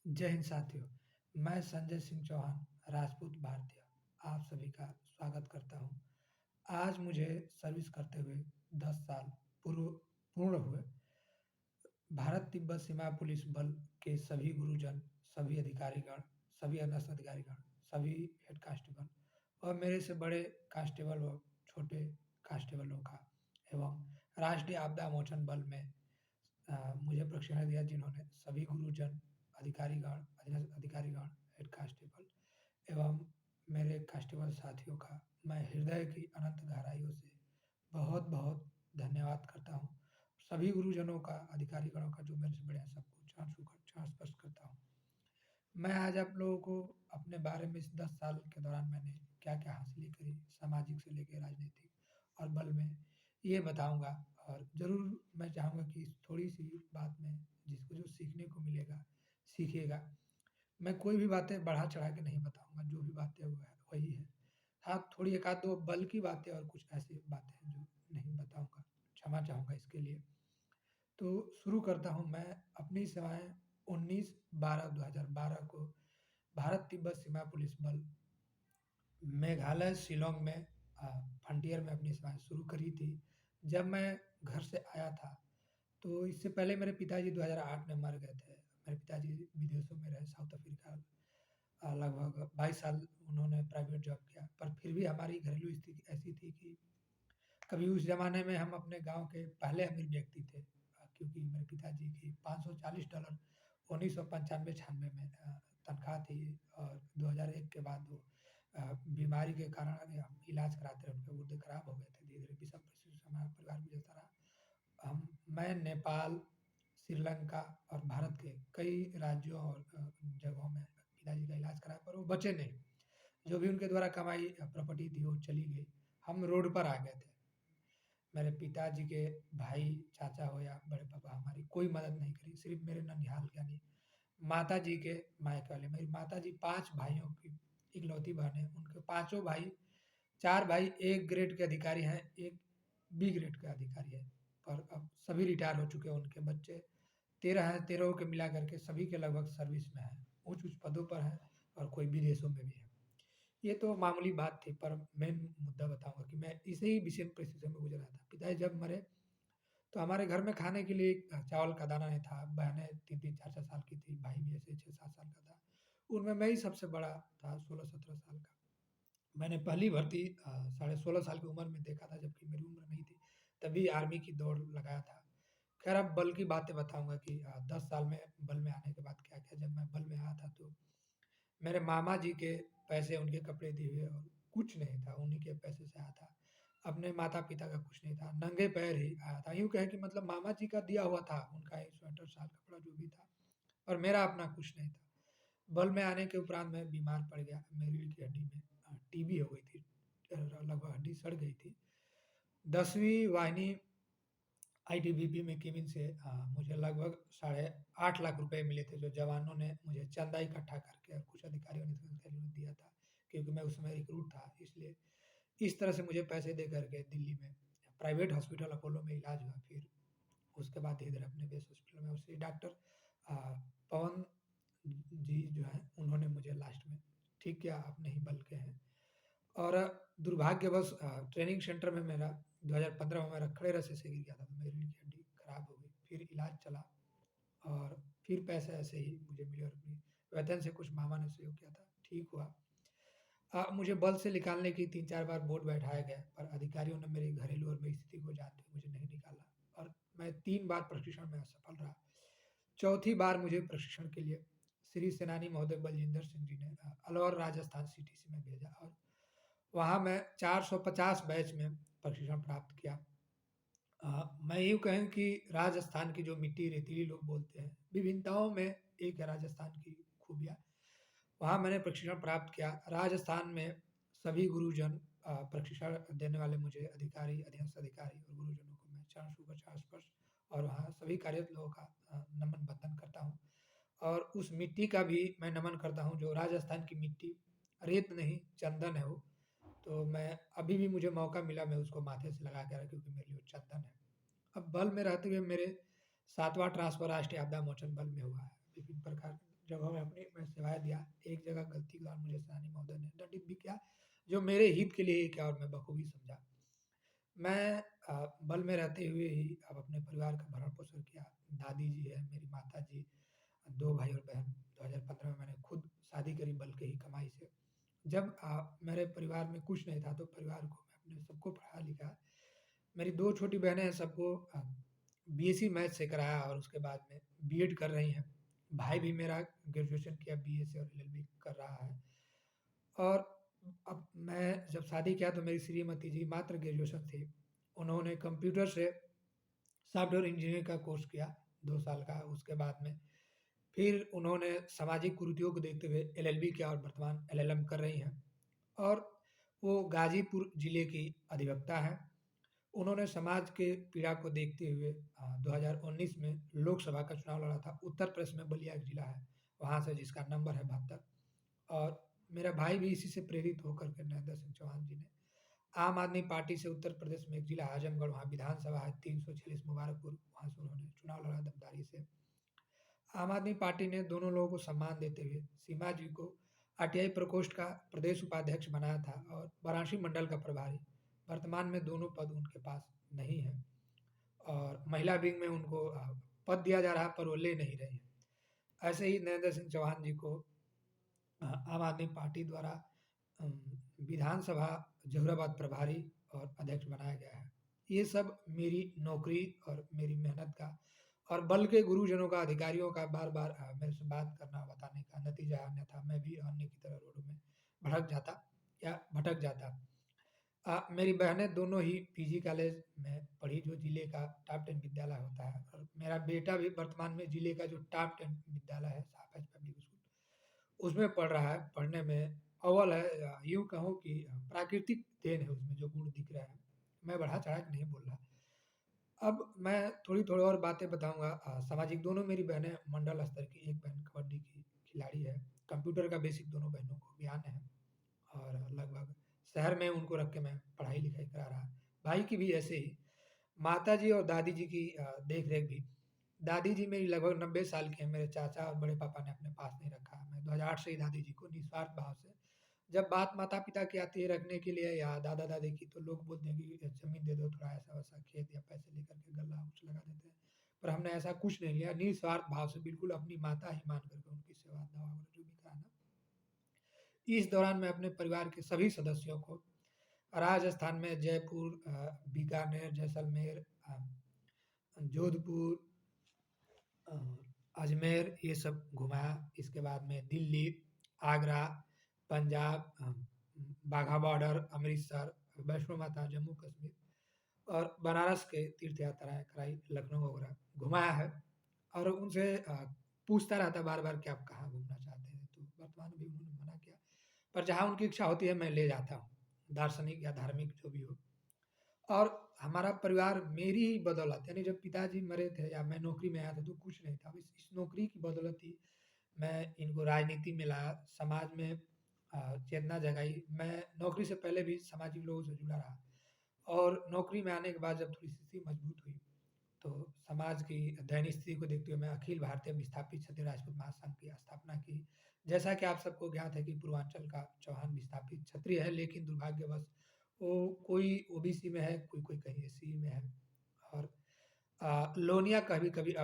जय हिंद साथियों, मैं संजय सिंह चौहान, राजपूत भारतीय, आप सभी का स्वागत करता हूँ। आज मुझे सर्विस करते हुए 10 साल पूर्व पूर्ण हुए। भारत तिब्बत सीमा पुलिस बल के सभी गुरुजन, सभी अधिकारीगण, सभी अधीनस्थ अधिकारीगण, सभी हेड कांस्टेबल और मेरे से बड़े कांस्टेबल व छोटे कांस्टेबलों का एवं राष्ट्रीय आपदा मोचन बल में मुझे प्रशिक्षण दिया, जिन्होंने सभी गुरुजन, अधिकारीगण, अधीनस्थ अधिकारीगण, हेड कांस्टेबल एवं मेरे कांस्टेबल साथियों का मैं हृदय की अनंत गहराइयों से बहुत-बहुत धन्यवाद करता हूँ। सभी गुरुजनों का, अधिकारीगणों का जो मेरे से बड़े हैं, सबको चरण छूकर चरण स्पर्श करता हूँ। मैं आज आप लोगों को अपने बारे में इस 10 साल के दौरान मैंने क्या-क्या हासिलें करी, सामाजिक से लेके राजनीतिक और बल में, ये बताऊँगा। और ज़रूर मैं चाहूँगा कि इस थोड़ी-सी बात में जिसको जो सीखने को मिलेगा, सीखिएगा। मैं कोई भी बातें बढ़ा-चढ़ा के नहीं बताऊँगा, जो भी बातें वो है वही है। हाँ, थोड़ी 1 आध 2 बल की बातें और कुछ ऐसी बातें हैं जो नहीं बताऊँगा, क्षमा चाहूँगा इसके लिए। तो शुरू करता हूँ मैं अपनी सेवाएँ 19/12/2012 को भारत तिब्बत सीमा पुलिस बल मेघालय शिलांग में फ्रंटियर में अपनी सेवाएँ शुरू करी थी। जब मैं घर से आया था, तो इससे पहले मेरे पिताजी 2008 में मर गए थे। मेरे पिताजी विदेशों में रहे, साउथ अफ्रीका लगभग 22 साल उन्होंने प्राइवेट जॉब किया। पर फिर भी हमारी घरेलू स्थिति ऐसी थी कि कभी उस ज़माने में हम अपने गाँव के पहले अमीर व्यक्ति थे, क्योंकि मेरे पिताजी की $540 1995-96 में तनख्वाह थी। और 2001 के बाद वो बीमारी के कारण हम इलाज कराते रहे, उनके गुर्दे खराब हो गए थे धीरे-धीरे। विषम परिस्थितियों से हमारा परिवार गुजरता रहा। मैं नेपाल, श्रीलंका और भारत के कई राज्यों और जगहों में पिताजी का इलाज कराया, पर वो बचे नहीं। जो भी उनके द्वारा कमाई प्रॉपर्टी थी वो चली गई। हम रोड पर आ गए थे। मेरे पिताजी के भाई, चाचा हो या बड़े पापा, हमारी कोई मदद नहीं करी। सिर्फ़ मेरे ननिहाल यानी माताजी के मायके वाले, मेरी माताजी 5 भाइयों की इकलौती बहन है। उनके पाँचों भाई, 4 भाई ए ग्रेड के अधिकारी हैं, 1 बी ग्रेड का अधिकारी है। और अब सभी रिटायर हो चुके हैं। उनके बच्चे 13 हैं, 13 के मिला करके सभी के लगभग सर्विस में हैं, ऊँच-ऊँच पदों पर हैं और कोई विदेशों में भी है। ये तो मामूली बात थी, पर मेन मुद्दा बताऊँगा कि मैं इसी ही विषम परिस्थितियों में गुज़र रहा था। पिताजी जब मरे, तो हमारे घर में खाने के लिए चावल का दाना नहीं था। बहनें 3-3, 4-4 साल की थी, भाई भी ऐसे 6-7 साल का था। उनमें मैं ही सबसे बड़ा था, 16-17 साल का। मैंने पहली भर्ती साढ़े 16 साल की उम्र में देखा था, जबकि मेरी उम्र नहीं थी। तभी आर्मी की दौड़ लगाया था। खैर, अब बल की बातें बताऊँगा कि 10 साल में बल में आने के बाद क्या-क्या। जब मैं बल में आया था, तो मेरे मामा जी के पैसे, उनके कपड़े दिए हुए और कुछ नहीं था, उन्हीं के पैसे से आया था। अपने माता-पिता का कुछ नहीं था, नंगे पैर ही आया था। यूँ कहें कि मतलब मामा जी का दिया हुआ था, उनका ही स्वेटर, शाल, कपड़ा जो भी था, और मेरा अपना कुछ नहीं था। बल में आने के उपरांत मैं बीमार पड़ गया। मेरी रीढ़ की हड्डी में टीबी हो गई थी, लगभग हड्डी सड़ गई थी। 10वीं वाहिनी आईटीबीपी में केबिन से मुझे लगभग साढ़े 8 लाख रुपए मिले थे, जो जवानों ने मुझे चंदा इकट्ठा करके और कुछ अधिकारियों ने दिया था, क्योंकि मैं उस समय रिक्रूट था। इसलिए इस तरह से मुझे पैसे दे करके दिल्ली में प्राइवेट हॉस्पिटल अपोलो में इलाज हुआ। फिर उसके बाद धीरे-धीरे अपने बेस हॉस्पिटल में उसी डॉक्टर अ, पवन जी जो हैं, उन्होंने मुझे लास्ट में ठीक किया, अपने ही बल के हैं। और दुर्भाग्यवश ट्रेनिंग सेंटर में मेरा 2015 में मेरा खड़े रस्से से गिर गया था, तो मेरी रीढ़ की हड्डी खराब हो गई। फिर इलाज चला और फिर पैसे ऐसे ही मुझे मिले और अपनी वेतन से कुछ मामा ने सहयोग किया था, ठीक हुआ। मुझे बल से निकालने की 3-4 बार बोर्ड बैठाया गया, पर अधिकारियों ने मेरी घरेलू और मेरी स्थिति को जानते हुए मुझे नहीं निकाला और मैं 3 बार प्रशिक्षण में असफल रहा। चौथी बार मुझे प्रशिक्षण के लिए श्री सेनानी महोदय बलजिंदर सिंह जी ने अलौर राजस्थान सीटीसी में भेजा और वहाँ मैं 450 बैच में प्रशिक्षण प्राप्त किया। मैं यूँ कहूँ कि राजस्थान की जो मिट्टी रेतीली लोग बोलते हैं, विभिन्नताओं में एक है राजस्थान की खूबियाँ। वहाँ मैंने प्रशिक्षण प्राप्त किया। राजस्थान में सभी गुरुजन, प्रशिक्षण देने वाले मुझे अधिकारी, अधीनस्थ अधिकारी और गुरुजनों को मैं चरण छूकर चरण स्पर्श और वहाँ सभी कार्यरत लोगों का नमन बंदन करता हूँ। और उस मिट्टी का भी मैं नमन करता हूँ, जो राजस्थान की मिट्टी, रेत नहीं चंदन है वो। तो मैं अभी भी मुझे मौका मिला, मैं उसको माथे से लगा के रखा, क्योंकि मेरे लिए वो चंदन है। अब बल में रहते हुए मेरे 7वाँ ट्रांसफ़र राष्ट्रीय आपदा मोचन बल में हुआ है। विभिन्न प्रकार जब हमें अपनी मैं सेवाएँ दिया, एक जगह गलती के दौरान मुझे सेनानी महोदय ने दंडित भी किया, जो मेरे हित के लिए ही किया और मैं बखूबी समझा। मैं बल में रहते हुए ही अब अपने परिवार का भरण-पोषण किया। दादी जी हैं, मेरी माताजी, 2 भाई और बहन। 2015 में मैंने खुद शादी करी बल के ही कमाई से। जब मेरे परिवार में कुछ नहीं था तो परिवार को मैं अपने सबको पढ़ाया-लिखाया। मेरी 2 छोटी बहनें हैं, सबको बीएससी मैथ से कराया और उसके बाद में बीएड कर रही हैं। भाई भी मेरा ग्रेजुएशन किया बीए से और एलएलबी कर रहा है। और अब मैं जब शादी किया तो मेरी श्रीमती जी मात्र ग्रेजुएशन थी। उन्होंने कंप्यूटर से सॉफ्टवेयर इंजीनियरिंग का कोर्स किया 2 साल का। उसके बाद में फिर उन्होंने सामाजिक कुरीतियों को देखते हुए एलएलबी किया और वर्तमान एलएलएम कर रही हैं। और वो गाज़ीपुर ज़िले की अधिवक्ता हैं। उन्होंने समाज के पीड़ा को देखते हुए 2019 में लोकसभा का चुनाव लड़ा था। उत्तर प्रदेश में बलिया एक ज़िला है, वहाँ से जिसका नंबर है 72। और मेरा भाई भी इसी से प्रेरित होकर के नरेंद्र सिंह चौहान जी ने आम आदमी पार्टी से उत्तर प्रदेश में एक ज़िला आजमगढ़, वहाँ विधानसभा है 346 मुबारकपुर, वहाँ से उन्होंने चुनाव लड़ा दमदारी से। आम आदमी पार्टी ने दोनों लोगों को सम्मान देते हुए सीमा जी को आरटीआई प्रकोष्ठ का प्रदेश उपाध्यक्ष बनाया था और वाराणसी मंडल का प्रभारी। वर्तमान में दोनों पद उनके पास नहीं है और महिला विंग में उनको पद दिया जा रहा है पर वो ले नहीं रहे हैं। ऐसे ही नरेंद्र सिंह चौहान जी को आम आदमी पार्टी द्वारा अम, विधानसभा जहुराबाद प्रभारी और अध्यक्ष बनाया गया है। ये सब मेरी नौकरी और मेरी मेहनत का और बल के गुरुजनों का, अधिकारियों का बार-बार मेरे से बात करना, बताने का नतीजा है, अन्यथा मैं भी अन्य की तरह रोडों में भड़क जाता या भटक जाता। मेरी बहनें दोनों ही पीजी कॉलेज में पढ़ी, जो ज़िले का टॉप 10 विद्यालय होता है और मेरा बेटा भी वर्तमान में ज़िले का जो टॉप 10 विद्यालय है, साफेज पब्लिक स्कूल, उसमें पढ़ रहा है। पढ़ने में अव्वल है, यूँ कहूँ कि प्राकृतिक देन है उसमें जो गुण दिख रहा है। मैं बढ़ा-चढ़ा के नहीं बोल रहा। अब मैं थोड़ी-थोड़ी और बातें बताऊँगा सामाजिक। दोनों मेरी बहनें मंडल स्तर की, एक बहन कबड्डी की खिलाड़ी है। कंप्यूटर का बेसिक दोनों बहनों को ज्ञान है और लगभग शहर में उनको रख के मैं पढ़ाई-लिखाई करा रहा। भाई की भी ऐसे ही। माताजी और दादी जी की देख-रेख भी। दादी जी मेरी लगभग 90 साल की हैं, मेरे चाचा और बड़े पापा ने अपने पास नहीं रखा। मैं 2008 से ही दादी जी को निस्वार्थ भाव से, जब बात माता-पिता की आती है रखने के लिए या दादा-दादी की, तो लोग बोलते हैं कि ज़मीन दे दो, थोड़ा ऐसा-वैसा खेत या पैसे लेकर के गल्ला कुछ लगा देते हैं। पर हमने ऐसा कुछ नहीं लिया, निस्वार्थ भाव से बिल्कुल अपनी माता ही मान करके उनकी सेवा, दवा वगैरह जो भी कराना। इस दौरान मैं अपने परिवार के सभी सदस्यों को राजस्थान में जयपुर, बीकानेर, जैसलमेर, जोधपुर, अ, अजमेर ये सब घुमाया। इसके बाद में दिल्ली, आगरा, पंजाब, बाघा बॉर्डर, अमृतसर, वैष्णो माता, जम्मू कश्मीर और बनारस के तीर्थ यात्राएँ कराई, लखनऊ वगैरह घुमाया है। और उनसे पूछता रहता बार-बार कि आप कहाँ घूमना चाहते हैं? तो वर्तमान में भी उन्होंने मना किया। पर जहाँ उनकी इच्छा होती है मैं ले जाता हूँ, दार्शनिक या धार्मिक जो भी हो। और हमारा परिवार मेरी ही बदौलत, यानी जब पिताजी मरे थे या मैं नौकरी में आया था तो कुछ नहीं था। अब इस नौकरी की बदौलत ही मैं इनको राजनीति में लाया, समाज में चेतना जगाई। मैं नौकरी से पहले भी सामाजिक लोगों से जुड़ा रहा और नौकरी में आने के बाद जब थोड़ी स्थिति मजबूत हुई, तो समाज की दयनीय स्थिति को देखते हुए मैं अखिल भारतीय विस्थापित क्षत्रिय राजपूत महासंघ की स्थापना की। जैसा कि आप सबको ज्ञात है कि पूर्वांचल का चौहान विस्थापित क्षत्रिय है, लेकिन दुर्भाग्यवश वो कोई ओबीसी में है, कोई कहीं एससी में है। और लोनिया कभी-कभी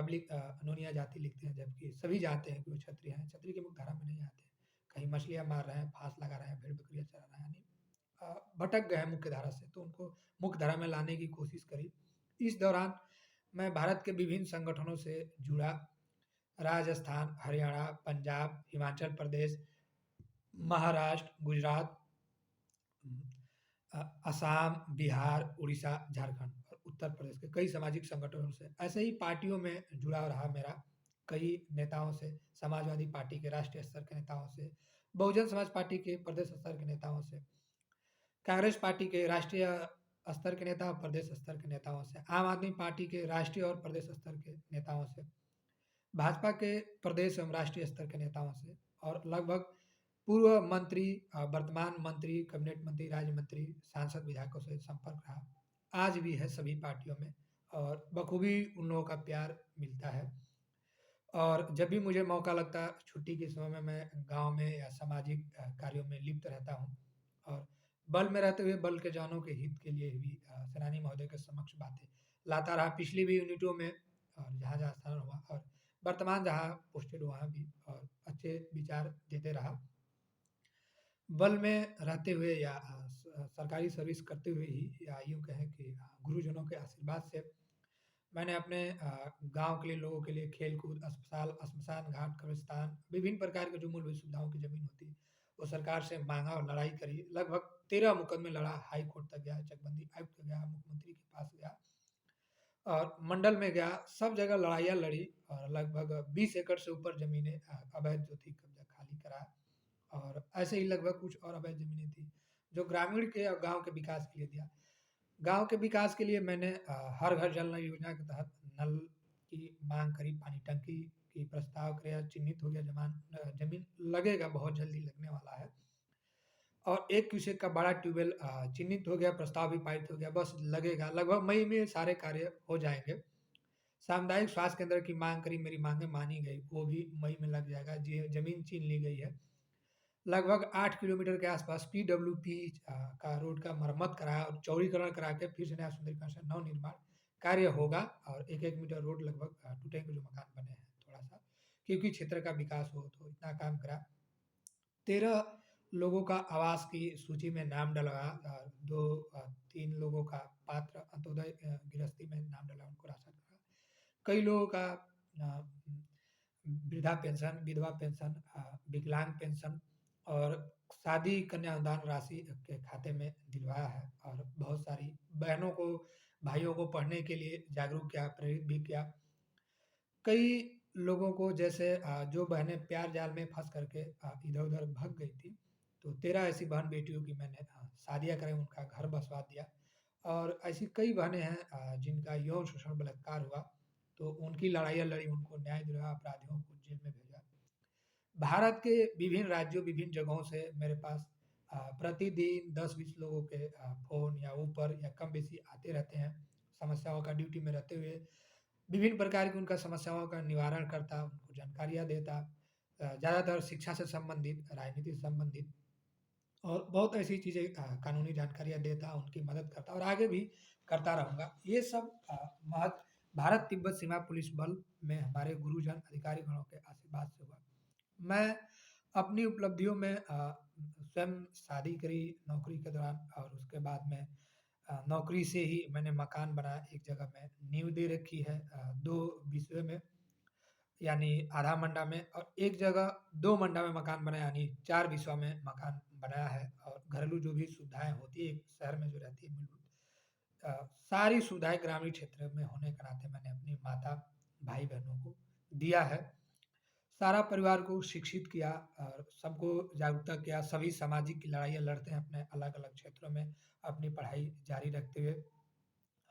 नोनिया जाति लिखते हैं, जबकि सभी जानते हैं कि वो क्षत्रिय हैं। क्षत्रिय की मुख्य धारा में नहीं आते हैं। कहीं मछलियाँ मार रहे हैं, फाँस लगा रहे हैं, भेड़-बकरियाँ चरा रहे हैं, यानी भटक गए हैं मुख्य धारा से, तो उनको मुख्य धारा में लाने की कोशिश करी। इस दौरान मैं भारत के विभिन्न संगठनों से जुड़ा। राजस्थान, हरियाणा, पंजाब, हिमाचल प्रदेश, महाराष्ट्र, गुजरात, असम, बिहार, उड़ीसा, झारखंड और उत्तर प्रदेश के कई सामाजिक संगठनों से, ऐसे ही पार्टियों में जुड़ा रहा मेरा। कई नेताओं से, समाजवादी पार्टी के राष्ट्रीय स्तर के नेताओं से, बहुजन समाज पार्टी के प्रदेश स्तर के नेताओं से, कांग्रेस पार्टी के राष्ट्रीय स्तर के नेता और प्रदेश स्तर के नेताओं से, आम आदमी पार्टी के राष्ट्रीय और प्रदेश स्तर के नेताओं से, भाजपा के प्रदेश एवं राष्ट्रीय स्तर के नेताओं से और लगभग पूर्व मंत्री, वर्तमान मंत्री, कैबिनेट मंत्री, राज्य मंत्री, सांसद, विधायकों से संपर्क रहा। आज भी है सभी पार्टियों में और बखूबी उन लोगों का प्यार मिलता है। और जब भी मुझे मौका लगता है छुट्टी के समय में मैं गाँव में या सामाजिक कार्यों में लिप्त रहता हूँ। और बल में रहते हुए बल के जवानों के हित के लिए भी सेनानी महोदय के समक्ष बातें लाता रहा पिछली भी यूनिटों में और जहाँ-जहाँ स्थान हुआ और वर्तमान जहाँ पोस्टेड वहाँ भी और अच्छे विचार देते रहा। बल में रहते हुए या सरकारी सर्विस करते हुए ही या यूँ कहें कि गुरुजनों के आशीर्वाद से मैंने अपने गाँव के लिए, लोगों के लिए खेल-कूद, अस्पताल, श्मशान घाट, कब्रिस्तान, विभिन्न प्रकार की जो मूलभूत सुविधाओं की ज़मीन होती है, वो सरकार से माँगा और लड़ाई करी। लगभग 13 मुकदमे लड़ा, हाई कोर्ट तक गया, चकबंदी आयुक्त तक गया, मुख्यमंत्री के पास गया और मंडल में गया, सब जगह लड़ाइयाँ लड़ी और लगभग 20 एकड़ से ऊपर ज़मीनें अवैध जो थी कब्ज़ा खाली कराया और ऐसे ही लगभग कुछ और अवैध ज़मीनें थी, जो ग्रामीण के और गाँव के विकास के लिए दिया। गाँव के विकास के लिए मैंने हर घर जल नल योजना के तहत नल की माँग करी, पानी टंकी की प्रस्ताव किया, चिन्हित हो गया ज़मीन लगेगा, बहुत जल्दी लगने वाला है। और 1 क्यूसेक का बड़ा ट्यूबवेल चिन्हित हो गया, प्रस्ताव भी पारित हो गया, बस लगेगा। लगभग मई में सारे कार्य हो जाएँगे। सामुदायिक स्वास्थ्य केंद्र की माँग करी, मेरी माँगें मानी गई, वो भी मई में लग जाएगा। जी, ज़मीन छीन ली गई है। लगभग 8 किलोमीटर के आसपास पीडब्ल्यूपी का रोड का मरम्मत कराया और चौड़ीकरण करा के फिर से नया सुंदरीकरण से नवनिर्माण कार्य होगा और 1-1 मीटर रोड लगभग टूटेंगे जो मकान बने हैं थोड़ा-सा, क्योंकि क्षेत्र का विकास हो तो इतना काम करा। 13 लोगों का आवास की सूची में नाम डलवाया 3 लोगों का पात्र अंत्योदय गृहस्थी में नाम डलवाया, उनको राशन का। कई लोगों का वृद्धा पेंशन, विधवा पेंशन, विकलांग पेंशन और शादी कन्यादान राशि के खाते में दिलवाया है और बहुत सारी बहनों को, भाइयों को पढ़ने के लिए जागरूक किया, प्रेरित भी किया। कई लोगों को जैसे जो बहनें प्यार जाल में फँस करके इधर-उधर भग गई थी, तो 13 ऐसी बहन-बेटियों की मैंने शादियाँ कराई, उनका घर बसवा दिया और ऐसी कई बहनें हैं जिनका यौन शोषण, बलात्कार हुआ, तो उनकी लड़ाइयाँ लड़ी, उनको न्याय दिलवाया, अपराधियों को जेल में भेजा। भारत के विभिन्न राज्यों, विभिन्न जगहों से मेरे पास प्रतिदिन 10-20 लोगों के फ़ोन या ऊपर या कम-बेशी आते रहते हैं। समस्याओं का ड्यूटी में रहते हुए विभिन्न प्रकार की उनका समस्याओं का निवारण करता, उनको जानकारियाँ देता। ज़्यादातर शिक्षा से संबंधित, राजनीति से संबंधित और बहुत ऐसी चीज़ें कानूनी जानकारियाँ देता, उनकी मदद करता और आगे भी करता रहूँगा। ये सब भारत तिब्बत सीमा पुलिस बल में हमारे गुरुजन, अधिकारीगणों के आशीर्वाद से हुआ। मैं अपनी उपलब्धियों में स्वयं शादी करी नौकरी के दौरान और उसके बाद में नौकरी से ही मैंने मकान बनाया, एक जगह में नींव दे रखी है 2 बिस्वे में, यानी आधा मंडा में और एक जगह 2 मंडा में मकान बनाया यानी 4 बिस्वा में मकान बनाया है और घरेलू जो भी सुविधाएँ होती है, एक शहर में जो रहती है मूलभूत सारी सुविधाएँ ग्रामीण क्षेत्र में होने के नाते मैंने अपनी माता, भाई-बहनों को दिया है। सारा परिवार को शिक्षित किया और सबको जागरूकता किया, सभी सामाजिक लड़ाइयाँ लड़ते हैं अपने अलग-अलग क्षेत्रों में, अपनी पढ़ाई जारी रखते हुए।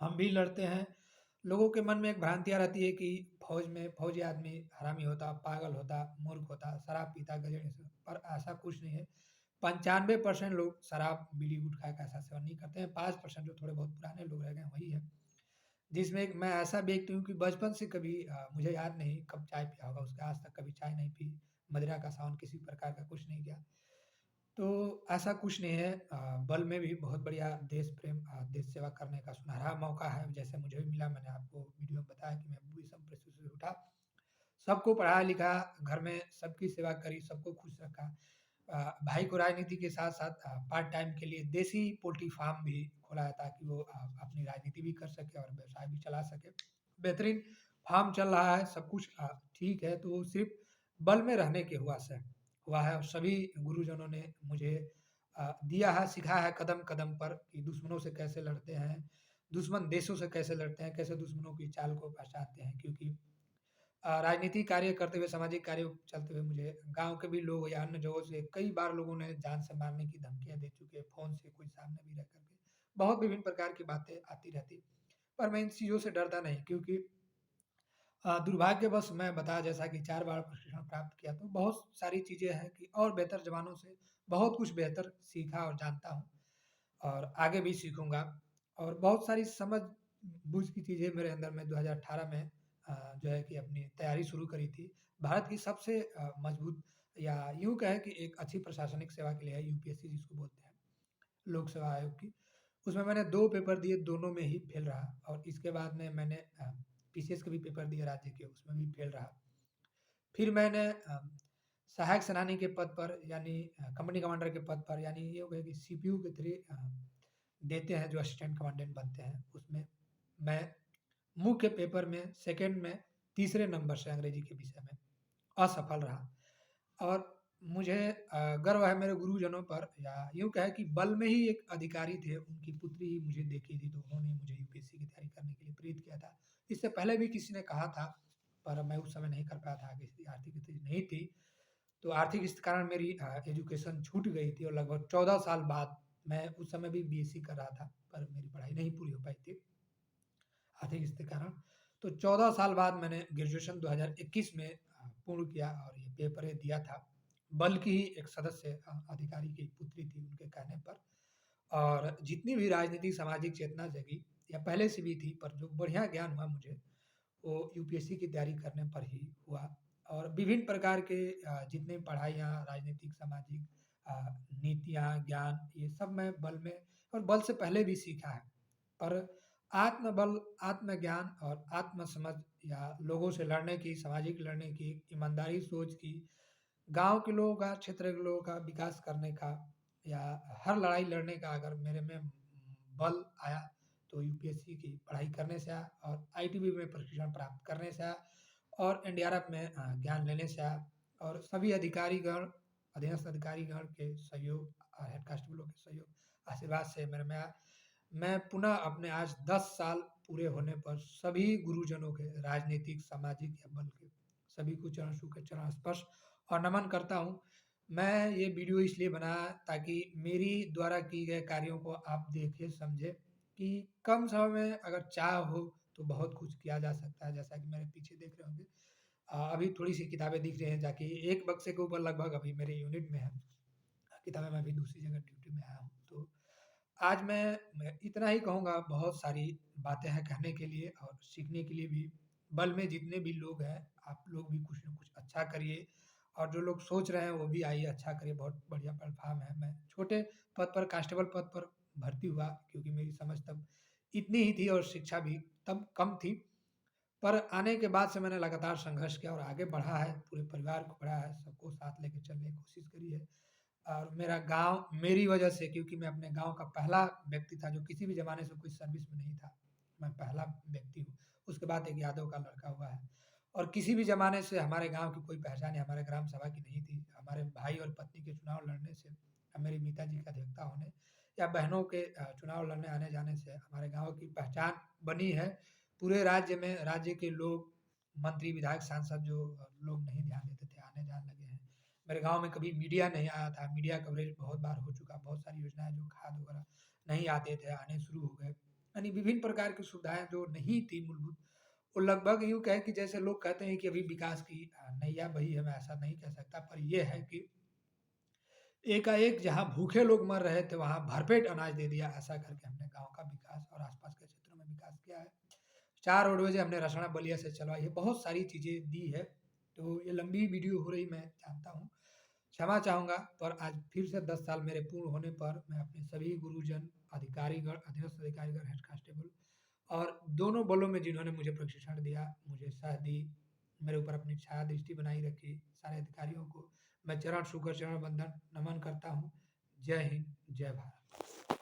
हम भी लड़ते हैं। लोगों के मन में एक भ्रांतियाँ रहती है कि फौजी आदमी हरामी होता, पागल होता, मूर्ख होता, शराब पीता, गजेड़ पर ऐसा कुछ नहीं है। 95% लोग शराब, बीड़ी, गुटखा का ऐसा सेवन नहीं करते हैं, 5% जो थोड़े बहुत पुराने लोग रह गए हैं, वही है। जिसमें एक मैं ऐसा व्यक्ति हूँ कि बचपन से कभी मुझे याद नहीं कब चाय पिया होगा, उसके आज तक कभी चाय नहीं पी, मदिरा का सेवन किसी प्रकार का कुछ नहीं किया। तो ऐसा कुछ नहीं है बल में भी बहुत बढ़िया देश प्रेम देश सेवा करने का सुनहरा मौका है, जैसे मुझे भी मिला। मैंने आपको वीडियो में बताया कि मैं विषम परिस्थिति से उठा, सबको पढ़ाया-लिखा, घर में सबकी सेवा करी, सबको खुश रखा। भाई को राजनीति के साथ-साथ पार्ट टाइम के लिए देसी पोल्ट्री फार्म भी खोला है ताकि वो अपनी राजनीति भी कर सके और व्यवसाय भी चला सके। बेहतरीन फार्म चल रहा है, सब कुछ ठीक है, तो वो सिर्फ़ बल में रहने के हुआ है और सभी गुरुजनों ने मुझे दिया है, सिखाया है कदम-कदम पर कि दुश्मनों से कैसे लड़ते हैं, दुश्मन देशों से कैसे लड़ते हैं, कैसे दुश्मनों की चाल को पहचानते हैं क्योंकि राजनीतिक कार्य करते हुए, सामाजिक कार्य चलते हुए मुझे गाँव के भी लोग या अन्य जगहों से कई बार लोगों ने जान से मारने की धमकियाँ दे चुके हैं, फ़ोन से कोई सामने भी रह कर के। बहुत विभिन्न प्रकार की बातें आती रहती, पर मैं इन चीज़ों से डरता नहीं क्योंकि दुर्भाग्यवश मैं बताया जैसा कि 4 बार प्रशिक्षण प्राप्त किया, तो बहुत सारी चीज़ें हैं कि और बेहतर जवानों से बहुत कुछ बेहतर सीखा और जानता हूँ और आगे भी सीखूँगा और बहुत सारी समझ-बूझ की चीज़ें मेरे अंदर में 2018 में जो है कि अपनी तैयारी शुरू करी थी। भारत की सबसे मजबूत या यूँ कहें कि एक अच्छी प्रशासनिक सेवा के लिए है यूपीएससी जिसको बोलते हैं, लोक सेवा आयोग की। उसमें मैंने 2 पेपर दिए, दोनों में ही फ़ेल रहा और इसके बाद में मैंने पीसीएस के भी पेपर दिए राज्य के, उसमें भी फ़ेल रहा। फिर मैंने सहायक सेनानी के पद पर यानी कंपनी कमांडर के पद पर यानी ये हो गया कि सीपीयू के थ्रू देते हैं जो असिस्टेंट कमांडेंट बनते हैं, उसमें मैं मुख्य पेपर में सेकंड में तीसरे नंबर से अंग्रेजी के विषय में असफल रहा और मुझे गर्व है मेरे गुरुजनों पर या यूँ कहें कि बल में ही एक अधिकारी थे, उनकी पुत्री ही मुझे देखी थी, तो उन्होंने मुझे यूपीएससी की तैयारी करने के लिए प्रेरित किया था। इससे पहले भी किसी ने कहा था, पर मैं उस समय नहीं कर पाया था, आगे से आर्थिक स्थिति नहीं थी। तो आर्थिक इस कारण मेरी एजुकेशन छूट गई थी और लगभग 14 साल बाद मैं उस समय भी बीएससी कर रहा था, पर मेरी पढ़ाई नहीं पूरी हो पाई थी आर्थिक स्थिति के कारण। तो 14 साल बाद मैंने ग्रेजुएशन 2021 में पूर्ण किया और ये पेपर दिया था। बल की ही एक सदस्य अधिकारी की पुत्री थी उनके कहने पर और जितनी भी राजनीतिक सामाजिक चेतना जगी या पहले से भी थी, पर जो बढ़िया ज्ञान हुआ मुझे वो यूपीएससी की तैयारी करने पर ही हुआ और विभिन्न प्रकार के जितने पढ़ाइयाँ राजनीतिक सामाजिक नीतियाँ ज्ञान ये सब मैं बल में और बल से पहले भी सीखा है। पर आत्मबल, आत्मज्ञान और आत्मसमझ या लोगों से लड़ने की, सामाजिक लड़ने की, ईमानदारी सोच की, गाँव के लोगों का, क्षेत्र के लोगों का विकास करने का या हर लड़ाई लड़ने का अगर मेरे में बल आया, तो यूपीएससी की पढ़ाई करने से आया और आईटीबीपी में प्रशिक्षण प्राप्त करने से आया और एनडीआरएफ में ज्ञान लेने से आया और सभी अधिकारीगण, अधीनस्थ अधिकारीगण के सहयोग हेड कांस्टेबलों के सहयोग, आशीर्वाद से मेरे में आया। मैं पुनः अपने आज 10 साल पूरे होने पर सभी गुरुजनों के राजनीतिक, सामाजिक या बल के सभी को चरण छू के चरण स्पर्श और नमन करता हूँ। मैं ये वीडियो इसलिए बनाया ताकि मेरी द्वारा किए गए कार्यों को आप देखें, समझें कि कम समय में अगर चाह हो तो बहुत कुछ किया जा सकता है। जैसा कि मेरे पीछे देख रहे होंगे अभी थोड़ी-सी किताबें दिख रही हैं जाकि एक बक्से के ऊपर लगभग अभी मेरे यूनिट में है। किताबें मैं अभी दूसरी जगह ड्यूटी में आया हूँ। तो आज मैं इतना ही कहूँगा, बहुत सारी बातें हैं कहने के लिए और सीखने के लिए भी। बल में जितने भी लोग हैं, आप लोग भी कुछ न कुछ अच्छा करिए और जो लोग सोच रहे हैं वो भी आइए अच्छा करिए, बहुत बढ़िया प्लेटफ़ॉर्म है। मैं छोटे पद पर कांस्टेबल पद पर भर्ती हुआ क्योंकि मेरी समझ तब इतनी ही थी और शिक्षा भी तब कम थी। पर आने के बाद से मैंने लगातार संघर्ष किया और आगे बढ़ा है, पूरे परिवार को बढ़ाया है, सबको साथ लेके चलने की कोशिश करी है। और मेरा गाँव मेरी वजह से क्योंकि मैं अपने गाँव का पहला व्यक्ति था जो किसी भी ज़माने से कोई सर्विस में नहीं था। मैं पहला व्यक्ति हूँ। उसके बाद एक यादव का लड़का हुआ है और किसी भी ज़माने से हमारे गाँव की कोई पहचान या हमारे ग्राम सभा की नहीं थी। हमारे भाई और पत्नी के चुनाव लड़ने से या मेरे पिताजी का अधिवक्ता होने या बहनों के चुनाव लड़ने आने-जाने से हमारे गाँव की पहचान बनी है। पूरे राज्य में राज्य के लोग, मंत्री, विधायक, सांसद जो लोग नहीं ध्यान देते थे, आने जाने लगे हैं। मेरे गाँव में कभी मीडिया नहीं आया था, मीडिया कवरेज बहुत बार हो चुका, बहुत सारी योजनाएँ जो खाद वगैरह नहीं आते थे, आने शुरू हो गए। यानी विभिन्न प्रकार की सुविधाएँ जो नहीं थी मूलभूत, वो लगभग यूँ कहें कि जैसे लोग कहते हैं कि अभी विकास की नैया बही है, मैं ऐसा नहीं कह सकता, पर ये है कि एकाएक जहाँ भूखे लोग मर रहे थे, वहाँ भरपेट अनाज दे दिया, ऐसा करके हमने गाँव का विकास और आस-पास के क्षेत्रों में विकास किया है। 4 रोडवेज़ हमने रसना बलिया से चलवाई है, बहुत सारी चीज़ें दी है। तो ये लंबी वीडियो हो रही मैं जानता हूँ, क्षमा चाहूँगा पर आज फिर से 10 साल मेरे पूर्ण होने पर मैं अपने सभी गुरुजन, अधिकारीगण, अधीनस्थ अधिकारीगण, हेड कांस्टेबल और दोनों बलों में जिन्होंने मुझे प्रशिक्षण दिया, मुझे साथ दी, मेरे ऊपर अपनी छाया दृष्टि बनाई रखी, सारे अधिकारियों को मैं चरण छूकर चरण वंदन नमन करता हूँ। जय हिंद, जय भारत।